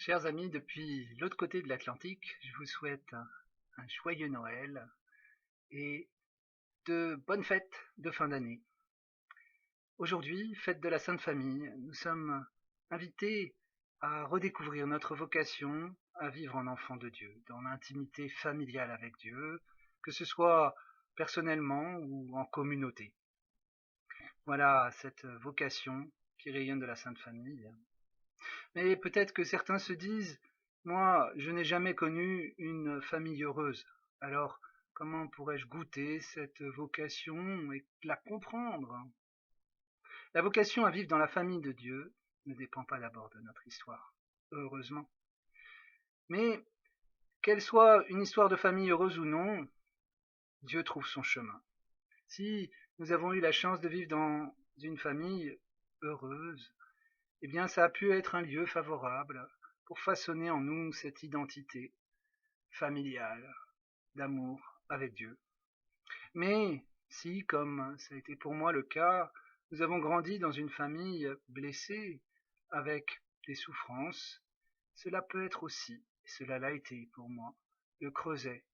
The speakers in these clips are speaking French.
Chers amis, depuis l'autre côté de l'Atlantique, je vous souhaite un joyeux Noël et de bonnes fêtes de fin d'année. Aujourd'hui, fête de la Sainte Famille, nous sommes invités à redécouvrir notre vocation à vivre en enfant de Dieu, dans l'intimité familiale avec Dieu, que ce soit personnellement ou en communauté. Voilà cette vocation qui rayonne de la Sainte Famille. Mais peut-être que certains se disent, moi, je n'ai jamais connu une famille heureuse. Alors, comment pourrais-je goûter cette vocation et la comprendre? La vocation à vivre dans la famille de Dieu ne dépend pas d'abord de notre histoire, heureusement. Mais qu'elle soit une histoire de famille heureuse ou non, Dieu trouve son chemin. Si nous avons eu la chance de vivre dans une famille heureuse, eh bien ça a pu être un lieu favorable pour façonner en nous cette identité familiale d'amour avec Dieu. Mais si, comme ça a été pour moi le cas, nous avons grandi dans une famille blessée, avec des souffrances, cela peut être aussi, et cela l'a été pour moi, le creuset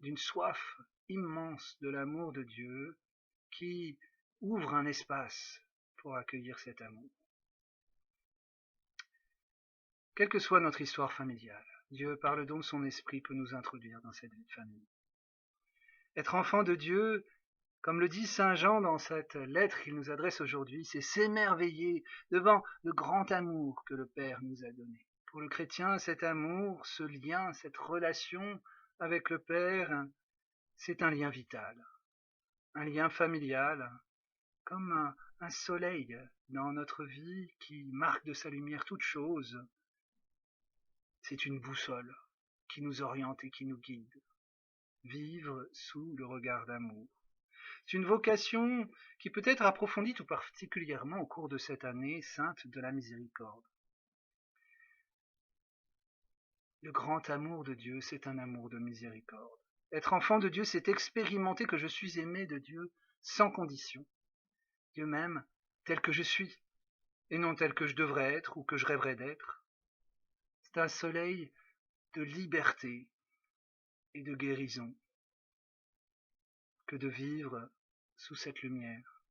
d'une soif immense de l'amour de Dieu qui ouvre un espace pour accueillir cet amour. Quelle que soit notre histoire familiale, Dieu, par le don de son esprit, peut nous introduire dans cette vie de famille. Être enfant de Dieu, comme le dit saint Jean dans cette lettre qu'il nous adresse aujourd'hui, c'est s'émerveiller devant le grand amour que le Père nous a donné. Pour le chrétien, cet amour, ce lien, cette relation avec le Père, c'est un lien vital, un lien familial, comme un soleil dans notre vie qui marque de sa lumière toute chose. C'est une boussole qui nous oriente et qui nous guide. Vivre sous le regard d'amour. C'est une vocation qui peut être approfondie tout particulièrement au cours de cette année sainte de la miséricorde. Le grand amour de Dieu, c'est un amour de miséricorde. Être enfant de Dieu, c'est expérimenter que je suis aimé de Dieu sans condition. Dieu m'aime tel que je suis, et non tel que je devrais être ou que je rêverais d'être. C'est un soleil de liberté et de guérison que de vivre sous cette lumière.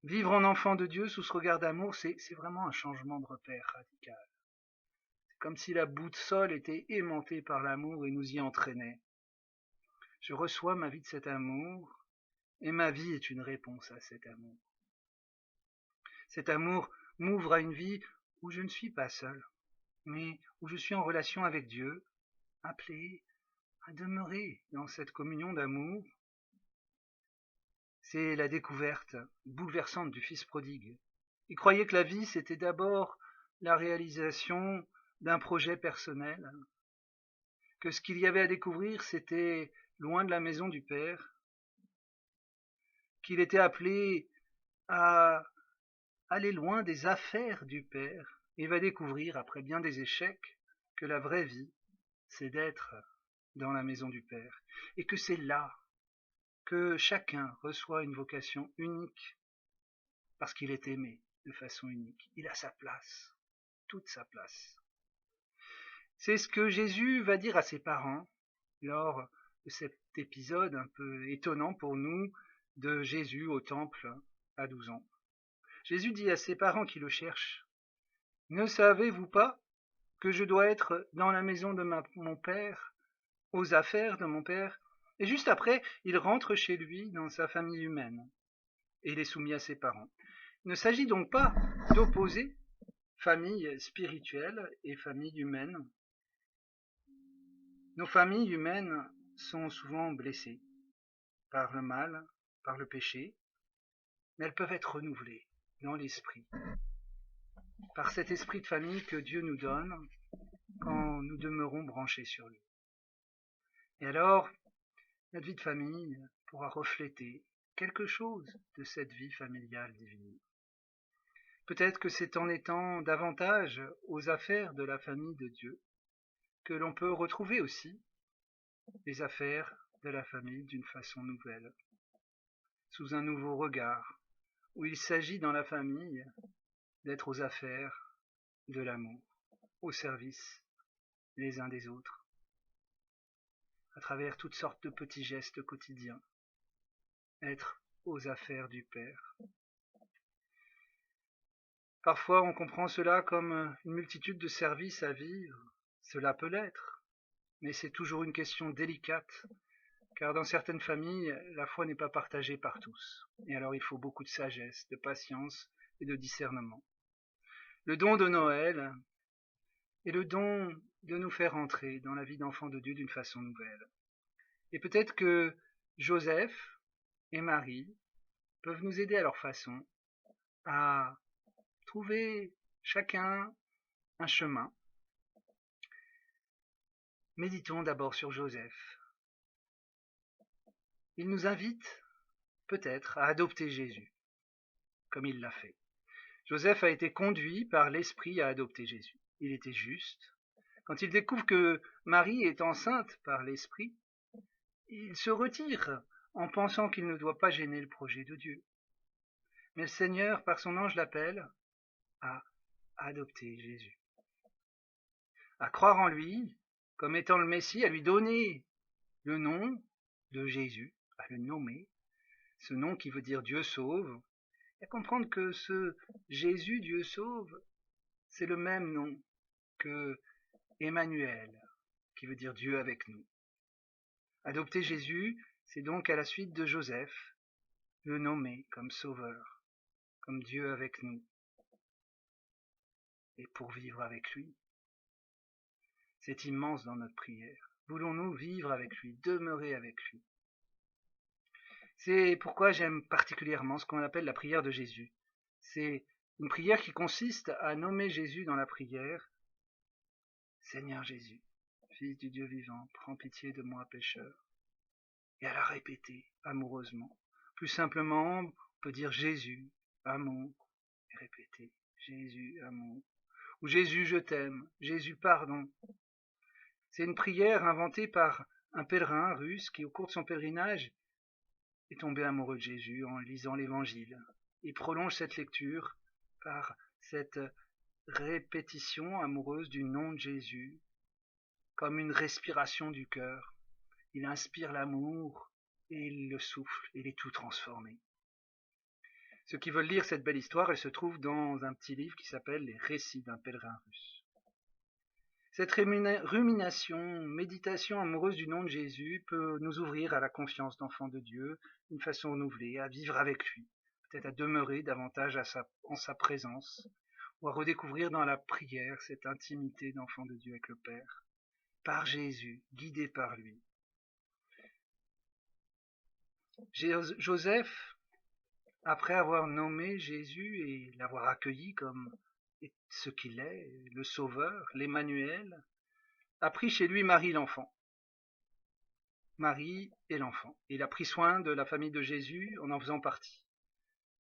Vivre en enfant de Dieu sous ce regard d'amour, c'est vraiment un changement de repère radical. C'est comme si la boussole était aimantée par l'amour et nous y entraînait. Je reçois ma vie de cet amour et ma vie est une réponse à cet amour. Cet amour m'ouvre à une vie où je ne suis pas seul, mais où je suis en relation avec Dieu, appelé à demeurer dans cette communion d'amour. C'est la découverte bouleversante du Fils prodigue. Il croyait que la vie, c'était d'abord la réalisation d'un projet personnel, que ce qu'il y avait à découvrir, c'était loin de la maison du Père, qu'il était appelé à aller loin des affaires du Père, et va découvrir, après bien des échecs, que la vraie vie, c'est d'être dans la maison du Père, et que c'est là que chacun reçoit une vocation unique, parce qu'il est aimé de façon unique. Il a sa place, toute sa place. C'est ce que Jésus va dire à ses parents lors de cet épisode un peu étonnant pour nous de Jésus au temple à 12 ans. Jésus dit à ses parents qui le cherchent, « Ne savez-vous pas que je dois être dans la maison de mon Père, aux affaires de mon Père ?» Et juste après, il rentre chez lui dans sa famille humaine et il est soumis à ses parents. Il ne s'agit donc pas d'opposer famille spirituelle et famille humaine. Nos familles humaines sont souvent blessées par le mal, par le péché, mais elles peuvent être renouvelées dans l'esprit, par cet esprit de famille que Dieu nous donne quand nous demeurons branchés sur lui. Et alors, notre vie de famille pourra refléter quelque chose de cette vie familiale divine. Peut-être que c'est en étant davantage aux affaires de la famille de Dieu que l'on peut retrouver aussi les affaires de la famille d'une façon nouvelle, sous un nouveau regard, où il s'agit dans la famille d'être aux affaires de l'amour, au service les uns des autres, à travers toutes sortes de petits gestes quotidiens, être aux affaires du Père. Parfois on comprend cela comme une multitude de services à vivre, cela peut l'être, mais c'est toujours une question délicate, car dans certaines familles, la foi n'est pas partagée par tous, et alors il faut beaucoup de sagesse, de patience et de discernement. Le don de Noël est le don de nous faire entrer dans la vie d'enfant de Dieu d'une façon nouvelle. Et peut-être que Joseph et Marie peuvent nous aider à leur façon à trouver chacun un chemin. Méditons d'abord sur Joseph. Il nous invite peut-être à adopter Jésus, comme il l'a fait. Joseph a été conduit par l'Esprit à adopter Jésus. Il était juste. Quand il découvre que Marie est enceinte par l'Esprit, il se retire en pensant qu'il ne doit pas gêner le projet de Dieu. Mais le Seigneur, par son ange, l'appelle à adopter Jésus, à croire en lui comme étant le Messie, à lui donner le nom de Jésus, à le nommer, ce nom qui veut dire Dieu sauve, et à comprendre que ce Jésus, Dieu sauve, c'est le même nom que Emmanuel, qui veut dire Dieu avec nous. Adopter Jésus, c'est donc à la suite de Joseph, le nommer comme sauveur, comme Dieu avec nous, et pour vivre avec lui. C'est immense dans notre prière. Voulons-nous vivre avec lui, demeurer avec lui? C'est pourquoi j'aime particulièrement ce qu'on appelle la prière de Jésus. C'est une prière qui consiste à nommer Jésus dans la prière. Seigneur Jésus, Fils du Dieu vivant, prends pitié de moi pécheur. Et à la répéter amoureusement. Plus simplement, on peut dire Jésus, amour, et répéter Jésus, amour. Ou Jésus, je t'aime, Jésus, pardon. C'est une prière inventée par un pèlerin russe qui, au cours de son pèlerinage, est tombé amoureux de Jésus en lisant l'Évangile. Il prolonge cette lecture par cette répétition amoureuse du nom de Jésus, comme une respiration du cœur. Il inspire l'amour et il le souffle, il est tout transformé. Ceux qui veulent lire cette belle histoire, elle se trouve dans un petit livre qui s'appelle Les récits d'un pèlerin russe. Cette rumination, méditation amoureuse du nom de Jésus peut nous ouvrir à la confiance d'enfant de Dieu, d'une façon renouvelée, à vivre avec lui, peut-être à demeurer davantage en sa présence, ou à redécouvrir dans la prière cette intimité d'enfant de Dieu avec le Père, par Jésus, guidé par lui. Joseph, après avoir nommé Jésus et l'avoir accueilli comme ce qu'il est, le Sauveur, l'Emmanuel, a pris chez lui Marie l'enfant. Marie et l'enfant. Il a pris soin de la famille de Jésus en faisant partie.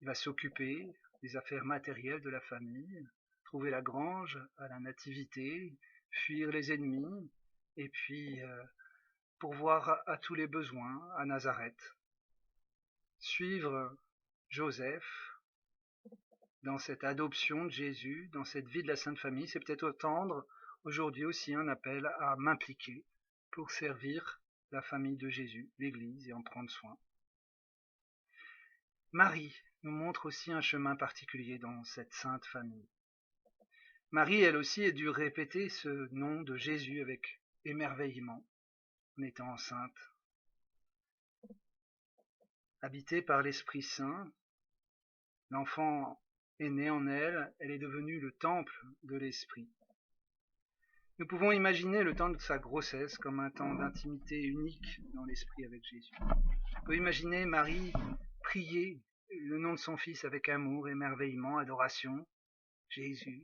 Il va s'occuper des affaires matérielles de la famille, trouver la grange à la nativité, fuir les ennemis, et puis pourvoir à tous les besoins à Nazareth. Suivre Joseph dans cette adoption de Jésus, dans cette vie de la Sainte Famille, c'est peut-être entendre aujourd'hui aussi un appel à m'impliquer pour servir la famille de Jésus, l'Église, et en prendre soin. Marie nous montre aussi un chemin particulier dans cette sainte famille. Marie, elle aussi, a dû répéter ce nom de Jésus avec émerveillement, en étant enceinte. Habitée par l'Esprit Saint, l'enfant est né en elle, elle est devenue le temple de l'Esprit. Nous pouvons imaginer le temps de sa grossesse comme un temps d'intimité unique dans l'Esprit avec Jésus. On peut imaginer Marie prier le nom de son Fils avec amour, émerveillement, adoration. Jésus,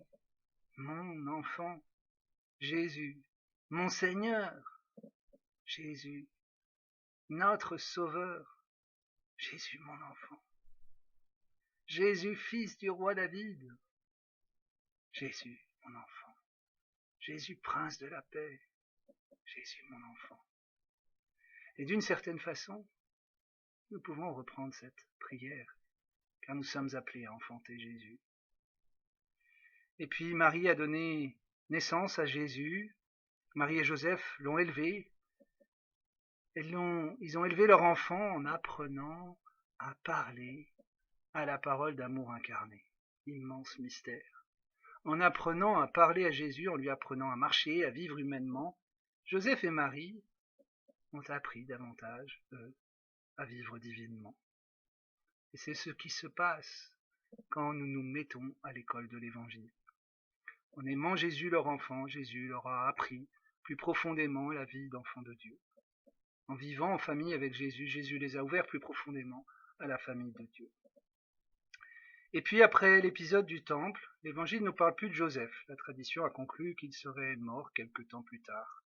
mon enfant, Jésus, mon Seigneur, Jésus, notre Sauveur, Jésus, mon enfant, Jésus, Fils du roi David, Jésus, mon enfant, Jésus, Prince de la paix, Jésus, mon enfant. Et d'une certaine façon, nous pouvons reprendre cette prière, car nous sommes appelés à enfanter Jésus. Et puis Marie a donné naissance à Jésus. Marie et Joseph l'ont élevé. Ils ont élevé leur enfant en apprenant à parler à la parole d'amour incarné. Immense mystère. En apprenant à parler à Jésus, en lui apprenant à marcher, à vivre humainement, Joseph et Marie ont appris davantage, eux, à vivre divinement. Et c'est ce qui se passe quand nous nous mettons à l'école de l'Évangile. En aimant Jésus, leur enfant, Jésus leur a appris plus profondément la vie d'enfant de Dieu. En vivant en famille avec Jésus, Jésus les a ouverts plus profondément à la famille de Dieu. Et puis après l'épisode du temple, l'Évangile ne nous parle plus de Joseph. La tradition a conclu qu'il serait mort quelque temps plus tard.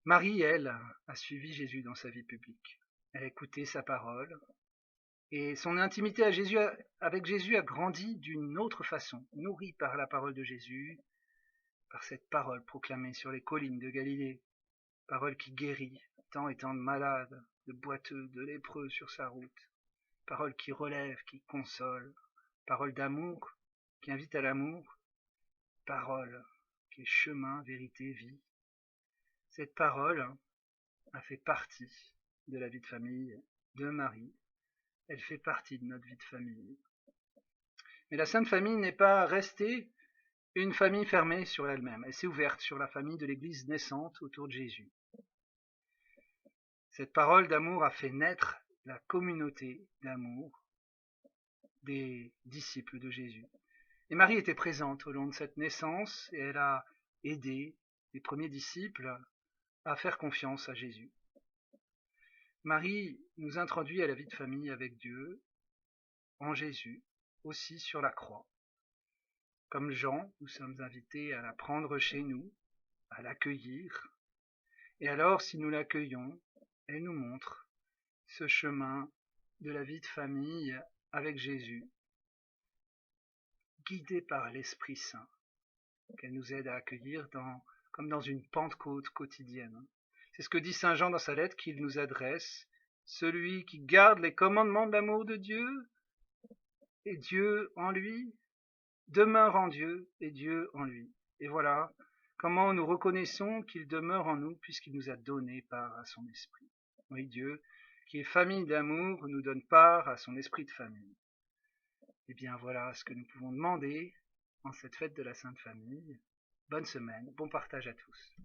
Marie, elle, a suivi Jésus dans sa vie publique. Elle a écouté sa parole. Et son intimité avec Jésus a grandi d'une autre façon, nourrie par la parole de Jésus, par cette parole proclamée sur les collines de Galilée, parole qui guérit tant et tant de malades, de boiteux, de lépreux sur sa route, parole qui relève, qui console, parole d'amour, qui invite à l'amour, parole qui est chemin, vérité, vie. Cette parole a fait partie de la vie de famille de Marie. Elle fait partie de notre vie de famille. Mais la Sainte Famille n'est pas restée une famille fermée sur elle-même. Elle s'est ouverte sur la famille de l'Église naissante autour de Jésus. Cette parole d'amour a fait naître la communauté d'amour des disciples de Jésus. Et Marie était présente au long de cette naissance et elle a aidé les premiers disciples à faire confiance à Jésus. Marie nous introduit à la vie de famille avec Dieu, en Jésus, aussi sur la croix. Comme Jean, nous sommes invités à la prendre chez nous, à l'accueillir. Et alors, si nous l'accueillons, elle nous montre ce chemin de la vie de famille avec Jésus, guidé par l'Esprit Saint, qu'elle nous aide à accueillir comme dans une Pentecôte quotidienne. C'est ce que dit Saint Jean dans sa lettre qu'il nous adresse. Celui qui garde les commandements de l'amour de Dieu, et Dieu en lui, demeure en Dieu, et Dieu en lui. Et voilà comment nous reconnaissons qu'il demeure en nous, puisqu'il nous a donné part à son esprit. Oui, Dieu, qui est famille d'amour, nous donne part à son esprit de famille. Et bien voilà ce que nous pouvons demander en cette fête de la Sainte Famille. Bonne semaine, bon partage à tous.